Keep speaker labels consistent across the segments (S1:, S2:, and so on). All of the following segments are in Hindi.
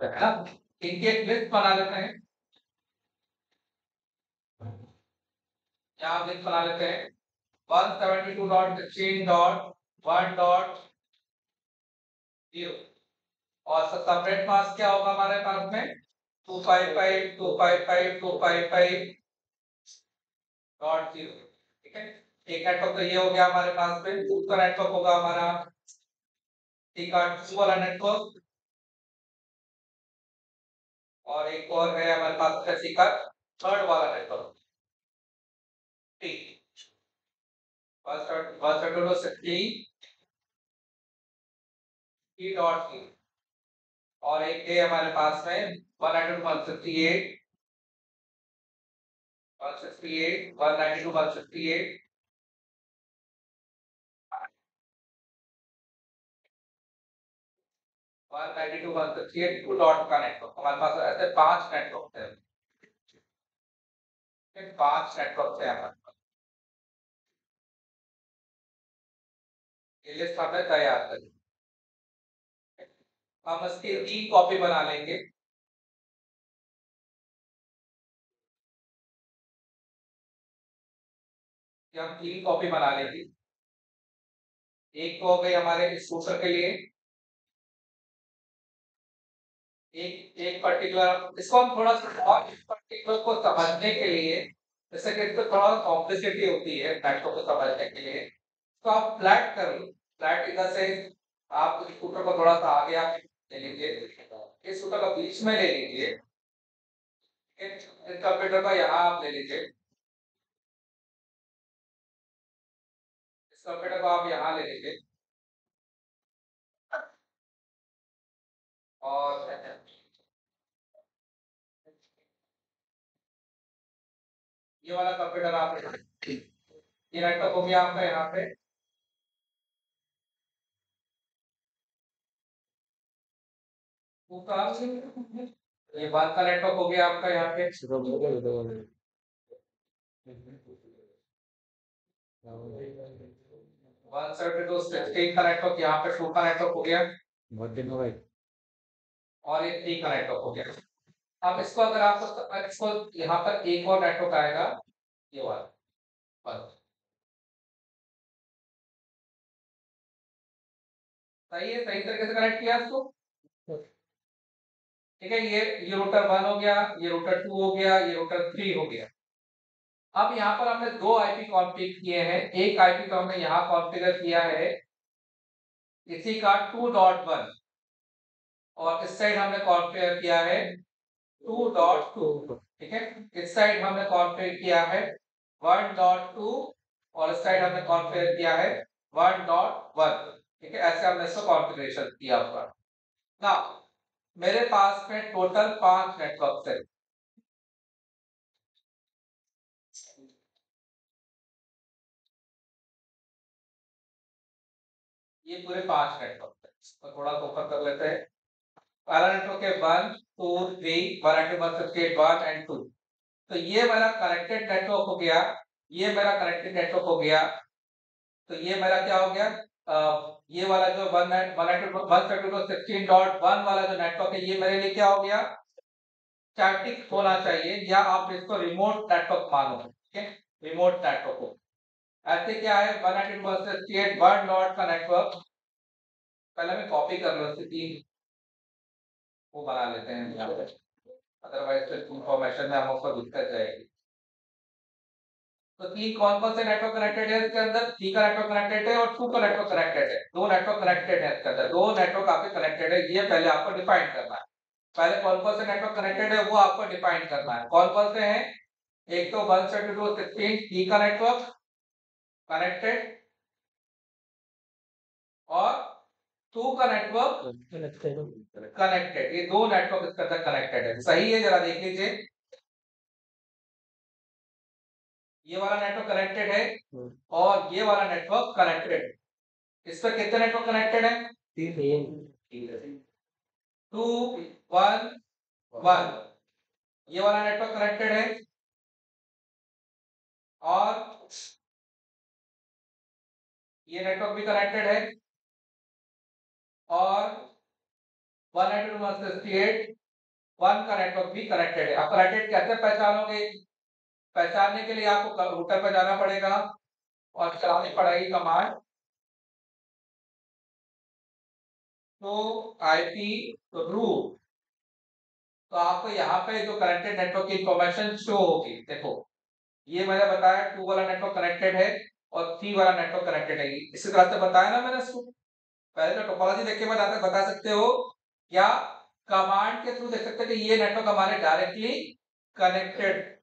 S1: है ना। इनके लिस्ट बना लेते हैं, यहाँ लिस्ट बना लेते हैं 172.16.1.0 और सेपरेट मास क्या होगा हमारे पास में 255 255 255.0। ठीक है, एक नेटवर्क तो ये हो गया हमारे पास में। दूसरा नेटवर्क होगा हमारा ठीक है 2 वाला नेटवर्क, और एक और है हमारे पास कैसी का थर्ड वाला नेटवर्क। ठीक, first total 16 E dot E, और एक है हमारे पास में 192.168 168 192 168 192 168 टू डॉट का नेटवर्क। हमारे पास ऐसे 5 नेटवर्क है, 5 नेटवर्क है हमारे पास। ये लिस्ट हमने तैयार करी, हम इसकी 3 कॉपी बना लेंगे। कि हम 3 कॉपी बना लेंगे। एक तो हो गई हमारे इस सूत्र के लिए, एक एक पर्टिकुलर, इसको हम थोड़ा सा और इस पर्टिकुलर को समझने के लिए, जैसे कि इसको थोड़ा कॉम्प्लेक्सिटी होती है नेटवर्क को समझने के लिए, तो आप फ्लैट कर लो। फ्लैट इधर से आप इस सूत्र को थोड़ा सा आगे आप ले लीजिए, इस सूत्र को बीच में ले लीजिए, इस कंप्यूटर को यहाँ आप ले लीजिए, इस कंप्यूटर को आप यहाँ ले लीजिए, और ये वाला कंप्यूटर आप ले लीजिए। ये नेटवर्क हो गया आपका यहाँ पे, ये बात का नेटवर्क हो गया आपका यहाँ पे, 172.16 का नेटवर्क यहाँ पे 2 का नेटवर्क हो गया, बहुत दिन हो गए, और ये 3 का नेटवर्क हो गया। अब इसको अगर आपको इसको यहाँ पर एक और नेटवर्क आएगा, ये वाला बस। सही है, सही तरीके से कनेक्ट किया इसको। ठीक है, ये रूटर 1 हो गया, ये रूटर 2 हो गया, ये रूटर 3 हो गया। अब यहाँ पर हमने 2 आईपी कॉन्फ़िगर किए हैं। एक आईपी तो हमने यहाँ कॉन्फ़िगर किया है इसी का 2.1, और इस साइड हमने कॉन्फ़िगर किया है 2.2। ठीक है, इस साइड हमने कॉन्फ़िगर किया है 1.2, और इस साइड हमने कॉन्फ़िगर किया है 1.1। ठीक है, ऐसे हमने इसको कॉन्फ़िगरेशन किया हुआ। ना मेरे पास में टोटल 5 नेटवर्क है। ये पूरे 5 नेटवर्क है, तो थोड़ा फोकस कर लेते हैं। पहला नेटवर्क है 1 2 3 192.168 1 एंड 2। तो ये मेरा कनेक्टेड नेटवर्क हो गया, ये मेरा कनेक्टेड नेटवर्क हो गया। तो ये मेरा क्या हो गया, ये वाला जो 192.168.16.1 वाला जो नेटवर्क है, ये मेरे लिए क्या हो गया, स्टैटिक होना चाहिए, या आप इसको रिमोट नेटवर्क मानो। ठीक है, रिमोट नेटवर्क हो। ऐसे क्या है 192.168 डॉट का नेटवर्क, पहले मैं कॉपी कर लो, इससे 3 वो बना लेते हैं यहाँ पे, अदरवाइज इंफॉर्मेशन में हमको दिक्कत जाएगी। तो 3 कौन-कौन से नेटवर्क कनेक्टेड है इसके अंदर, 3 का नेटवर्क कनेक्टेड है और 2 का नेटवर्क कनेक्टेड है। 2 नेटवर्क कनेक्टेड है इसके अंदर, 2 नेटवर्क आपके कनेक्टेड है, ये पहले आपको डिफाइन करना है। पहले कौन-कौन से नेटवर्क कनेक्टेड है वो आपको डिफाइन करना है। कौन-कौन से हैं, एक तो 172.16 टी का नेटवर्क कनेक्टेड, और 2 का नेटवर्क कनेक्टेड। ये 2 नेटवर्क इसके अंदर कनेक्टेड है, सही है, जरा देख लीजिए। ये वाला नेटवर्क कनेक्टेड है और ये वाला नेटवर्क कनेक्टेड है। इस पर कितने नेटवर्क कनेक्टेड है, 2 1 1। ये वाला नेटवर्क कनेक्टेड है, और ये नेटवर्क भी कनेक्टेड है, और 192.168 वन का नेटवर्क भी कनेक्टेड है। अब कनेक्टेड कैसे पहचानोगे? पहचानने के लिए आपको रूटर पर जाना पड़ेगा और चलानी पड़ेगी कमांड तो आईपी रूट। तो आपको यहाँ पे जो कनेक्टेड नेटवर्क की इंफॉर्मेशन शो होगी। देखो ये मैंने बताया 2 वाला नेटवर्क कनेक्टेड है और 3 वाला नेटवर्क कनेक्टेड है। इसी तरह से बताया ना मैंने इसको। पहले तो टोपोलॉजी देख के बता सकते हो या कमांड के थ्रू देख सकते हो कि ये नेटवर्क हमारे डायरेक्टली कनेक्टेड।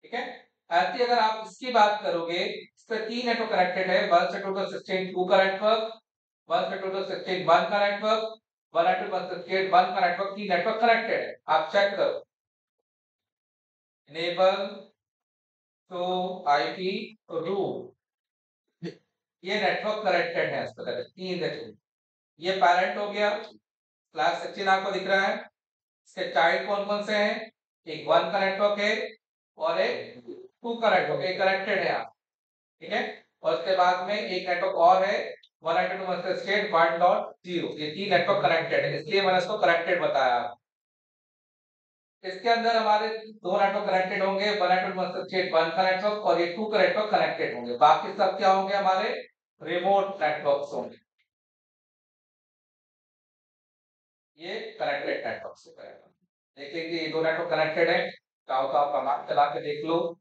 S1: ठीक है, ऐसे ही अगर आप इसकी बात करोगे, इस पे 3 नेटवर्क कनेक्टेड है। 1 से 2 to 16 2 का नेटवर्क, 1 से 2 to 16 1 का नेटवर्क, 1 to 168 1 का नेटवर्क, 3 नेटवर्क कनेक्टेड है। आप चेक करो, इनेबल टू आईपी रूट, ये नेटवर्क कनेक्टेड है। इस तरह तीन देखो, ये पैरेंट हो गया, फ्लैग 16 आपको दिख रहा है। इसके चाइल्ड कौन कौन से हैं? एक 1 का नेटवर्क है और एक 2 का नेटवर्क, एक कनेक्टेड है आप। ठीक है, और उसके बाद में एक नेटवर्क और है 192.168.1.0। ये 3 नेटवर्क कनेक्टेड है, इसलिए मैंने इसको कनेक्टेड बताया। इसके अंदर हमारे 2 नेटवर्क कनेक्टेड होंगे, 192.168.1 का नेटवर्क और ये 2 का नेटवर्क कनेक्टेड होंगे। बाकी सब क्या होंगे? हमारे रिमोट नेटवर्क्स होंगे। ये कनेक्टेड नेटवर्क्स हो गए। देख लीजिए ये 2 नेटवर्क कनेक्टेड है। चाहो तो आप कमांड चला के देख लो,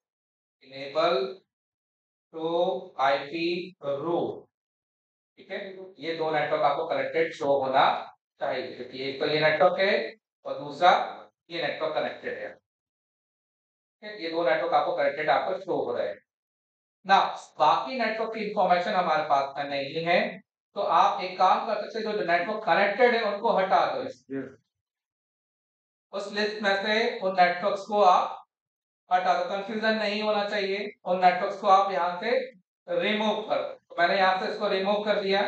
S1: इनेबल टू आईपी रूट। ठीक है, ये 2 नेटवर्क आपको कनेक्टेड शो होना चाहिए, क्योंकि एक तो ये नेटवर्क है और दूसरा ये नेटवर्क कनेक्टेड है। ये 2 नेटवर्क आपको कनेक्टेड आपको शो हो रहे हैं ना। बाकी नेटवर्क की इंफॉर्मेशन हमारे पास में नहीं है, तो आप एक काम कर सकते हो, जो नेटवर्क कनेक्टेड है उनको हटा दो। उस लिस्ट में से उन नेटवर्क्स को आप हटा दो। कंफ्यूजन नहीं होना चाहिए, उन नेटवर्क्स को आप यहाँ से रिमूव कर दो। तो मैंने यहाँ से इसको रिमूव कर दिया,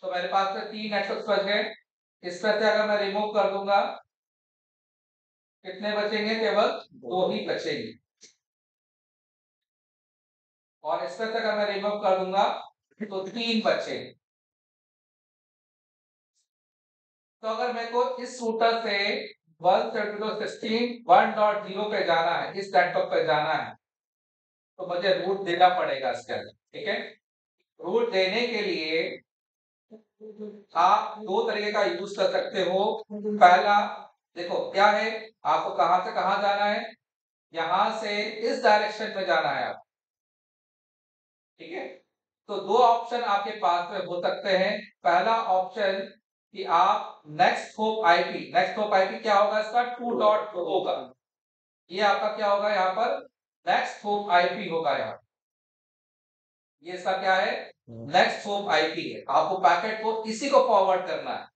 S1: तो मेरे पास में 3 नेटवर्क्स बच गए। इसमें से अगर मैं रिमूव कर दूंगा, कितने बचेंगे? केवल 2 ही बचेंगे। और इसमें से अगर मैं रिमूव कर दूंगा तो 3 बचेंगे। तो अगर मेरे को इस रूटर से 172.16.1.0 पे जाना है, इस नेटवर्क पे जाना है, तो मुझे रूट देना पड़ेगा इसके अंदर। ठीक है, रूट देने के लिए आप 2 तरीके का यूज कर सकते हो। पहला देखो क्या है, आपको कहां से कहां जाना है? यहां से इस डायरेक्शन में जाना है आप। ठीक है, तो 2 ऑप्शन आपके पास में हो सकते हैं। पहला ऑप्शन कि आप next hop IP, next hop IP क्या होगा? इसका 2.2 होगा। ये आपका क्या होगा? यहाँ पर नेक्स्ट होप आईपी होगा। यहाँ ये इसका क्या है? नेक्स्ट होप आईपी है। आपको पैकेट को इसी को फॉरवर्ड करना है।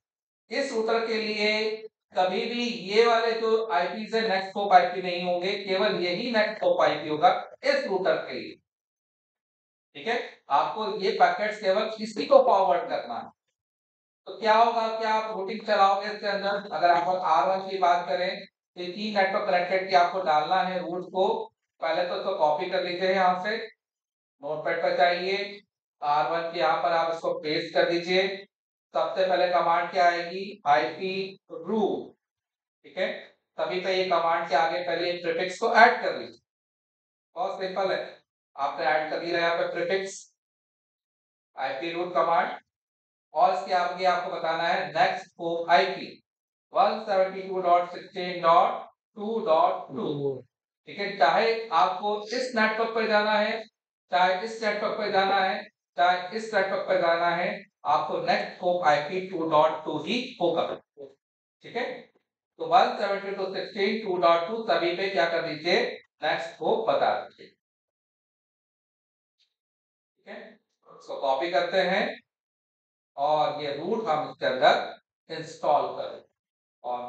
S1: इस रूटर के लिए कभी भी ये वाले जो आईपी है नेक्स्ट होप आईपी नहीं होंगे, केवल यही नेक्स्ट होप आईपी होगा इस रूटर के लिए। ठीक है, आपको ये पैकेट्स केवल इसी को फॉरवर्ड करना है। तो क्या होगा, क्या आप रूटिंग चलाओगे इसके अंदर? अगर आप R1 की बात करें, तो 3 नेटवर्क कनेक्टेड की आपको डालना है रूट को। पहले तो इसको कॉपी कर लीजिए, यहाँ से नोटपैड पर जाइए, R1 के यहाँ पर आप इसको पेस्ट कर दीजिए। सबसे पहले कमांड क्या आएगी? IP root. ठीक है, तभी पे ये कमांड के आगे पहले प्रीफिक्स को ऐड कर लीजिए। बहुत सिंपल है, आपने ऐड कर दिया यहाँ पे प्रीफिक्स आईपी रूट कमांड, और इसके आगे आपको बताना है नेक्स्ट होप आईपी 172.16.2.2। ठीक है, चाहे आपको इस नेटवर्क पर जाना है, चाहे इस नेटवर्क पर जाना है, चाहे इस नेटवर्क पर जाना है, आपको नेक्स्ट होप आईपी 2.2 ही होगा। ठीक है, तो 172.16.2.2 सभी पे क्या कर दीजिए? नेक्स्ट होप बता दीजिए। ठीक है, इसको कॉपी करते हैं और ये रूट हम इसके अंदर इंस्टॉल करें और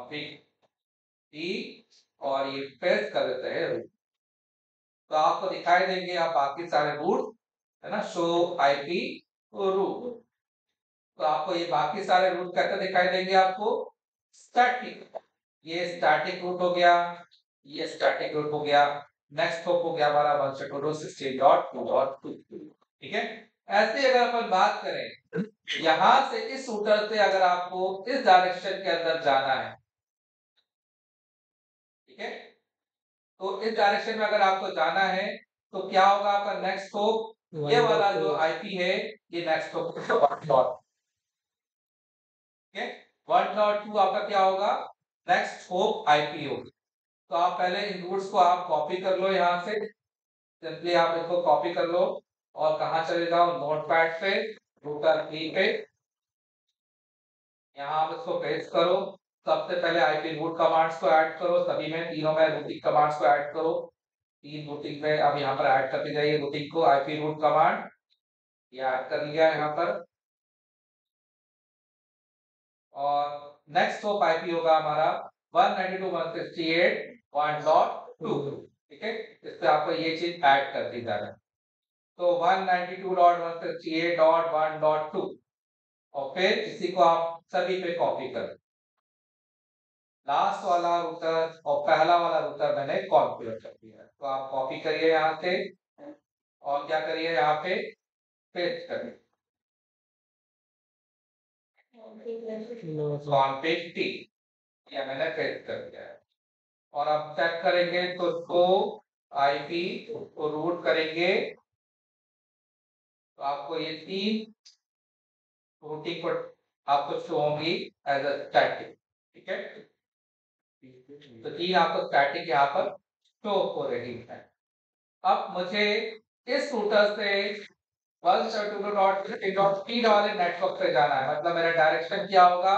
S1: और ये पेस्ट कर देते हैं रूट। तो आपको दिखाई देंगे आप बाकी सारे रूट, है ना, शो आईपी रूट। तो आपको ये बाकी सारे रूट कैसे दिखाई देंगे? आपको स्टैटिक, ये स्टैटिक रूट हो गया, ये स्टैटिक रूट हो गया, नेक्स्ट होप हो गया हमारा 172.16.2.2। ठीक है, ऐसे अगर अपन बात करें, यहां से इस रूटर से अगर आपको इस डायरेक्शन के अंदर जाना है, ठीक है, तो इस डायरेक्शन में अगर आपको जाना है तो क्या होगा आपका नेक्स्ट होप, ये वाला जो आईपी है ये नेक्स्ट होप 1.2 आपका क्या होगा, नेक्स्ट होप आईपी होगी। तो आप पहले इन रूट्स को आप कॉपी कर लो, यहाँ से सिंपली आप इसको कॉपी कर लो और कहाँ चले जाओ, नोटपैड पे रूटर 3 पे, यहाँ आप इसको पेस्ट करो। सबसे पहले आईपी रूट कमांड्स को ऐड करो, सभी में तीनों में रूटिंग कमांड्स को ऐड करो। तीन रूटिंग में अब यहाँ पर ऐड करते जाइए रूटिंग को, आईपी रूट कमांड ये ऐड कर लिया यहाँ पर। और नेक्स्ट होप आईपी होगा हमारा 192.168.1.2, ठीक है, इस पे आपको ये चीज ऐड कर दी जाना है। तो 192.168.1.2 और फिर इसी को आप सभी पे कॉपी कर, लास्ट वाला रूटर और पहला वाला रूटर मैंने कॉन्फ़िगर कर दिया है। तो आप कॉपी करिए यहाँ से और क्या करिए यहाँ पे पेस्ट करिए कॉन्फ़िग टी, ये मैंने पेस्ट कर दिया है। और अब चेक करेंगे तो उसको आईपी को रूट करेंगे तो आपको ये तीन रूटिंग पर आपको शो होंगी एज अ स्टैटिक, ठीक है, तो तीन आपको स्टैटिक यहाँ पर शो हो रही है। अब मुझे इस रूटर से 172.3 वाले नेटवर्क पे जाना है, मतलब मेरा डायरेक्शन क्या होगा,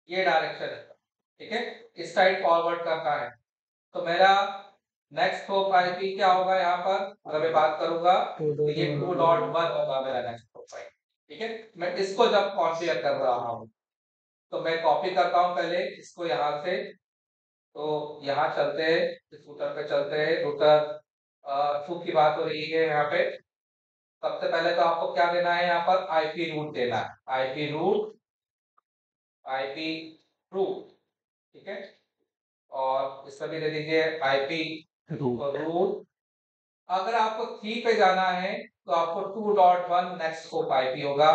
S1: ये डायरेक्शन है, ठीक है, इस साइड फॉरवर्ड करना है। तो मेरा नेक्स्ट होप आईपी क्या होगा, यहाँ पर अगर मैं बात करूंगा तो ये 2.1 होगा मेरा नेक्स्ट होप आईपी, ठीक है। मैं इसको जब कॉन्फ़िगर कर रहा हूँ तो मैं कॉपी करता हूँ पहले इसको यहाँ से, तो यहाँ चलते हैं, इस रूटर पे चलते हैं, रूटर 2 की बात हो रही है यहाँ पे। सबसे पहले तो आपको क्या देना है, यहाँ पर आईपी रूट देना है, आईपी रूट, आईपी रूट, ठीक है, और इसमें भी दे दीजिए आईपी रूट। अगर आपको 3 पे जाना है तो आपको 2.1 नेक्स्ट होप आईपी होगा,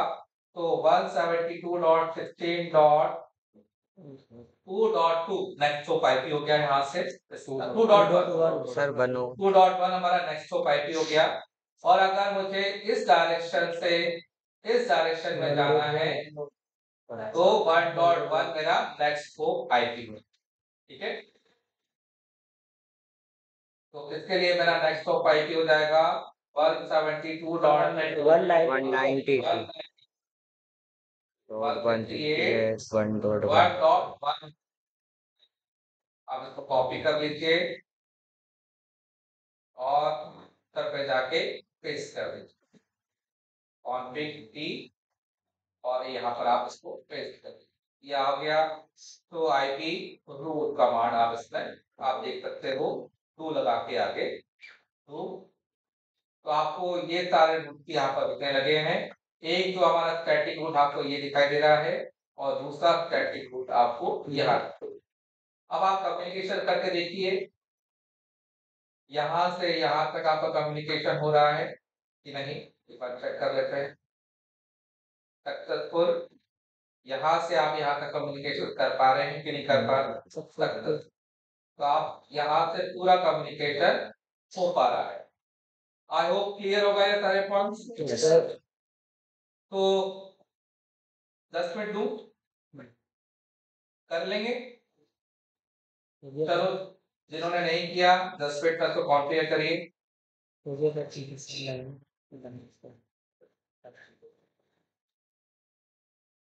S1: तो 172.16.2.2 नेक्स्ट होप आईपी हो गया यहाँ से 2.1
S2: सर बनो
S1: 2.1 हमारा नेक्स्ट होप आईपी हो गया। और अगर मुझे इस डायरेक्शन से इस डायरेक्शन में जाना है तो 1.1 मेरा नेक्स्ट होप आईपी है, ठीक है। तो इसके लिए मेरा नेक्स्ट होप आईपी हो जाएगा 172.168.1.1। आप इसको कॉपी कर लीजिए और सर पे जाके पेस्ट कर दीजिए कॉन्फ़िग टी, और यहाँ पर आप इसको पेस्ट कर दीजिए, ये आ गया। तो आईपी रूट कमांड आप इसमें आप देख सकते हो, 2 लगा के आगे 2, तो आपको ये सारे रूट यहाँ पर दिखने लगे हैं। एक जो हमारा स्टैटिक रूट आपको ये दिखाई दे रहा है और दूसरा स्टैटिक रूट आपको यहाँ। अब आप कम्युनिकेशन करके देखिए, यहाँ से यहाँ तक आपका कम्युनिकेशन हो रहा है कि नहीं, एक बार चेक कर लेते हैं। सक्सेसफुल, यहाँ से आप यहाँ तक कम्युनिकेशन कर पा रहे हैं कि नहीं कर पा रहे, सक्सेसफुल, तो आप यहाँ से पूरा कम्युनिकेशन हो पा रहा है। आई होप क्लियर हो गए सारे पॉइंट्स। तो 10 मिनट दूं, कर लेंगे, चलो जिन्होंने नहीं किया 10 मिनट तक तो कॉन्फ़िगर करिए।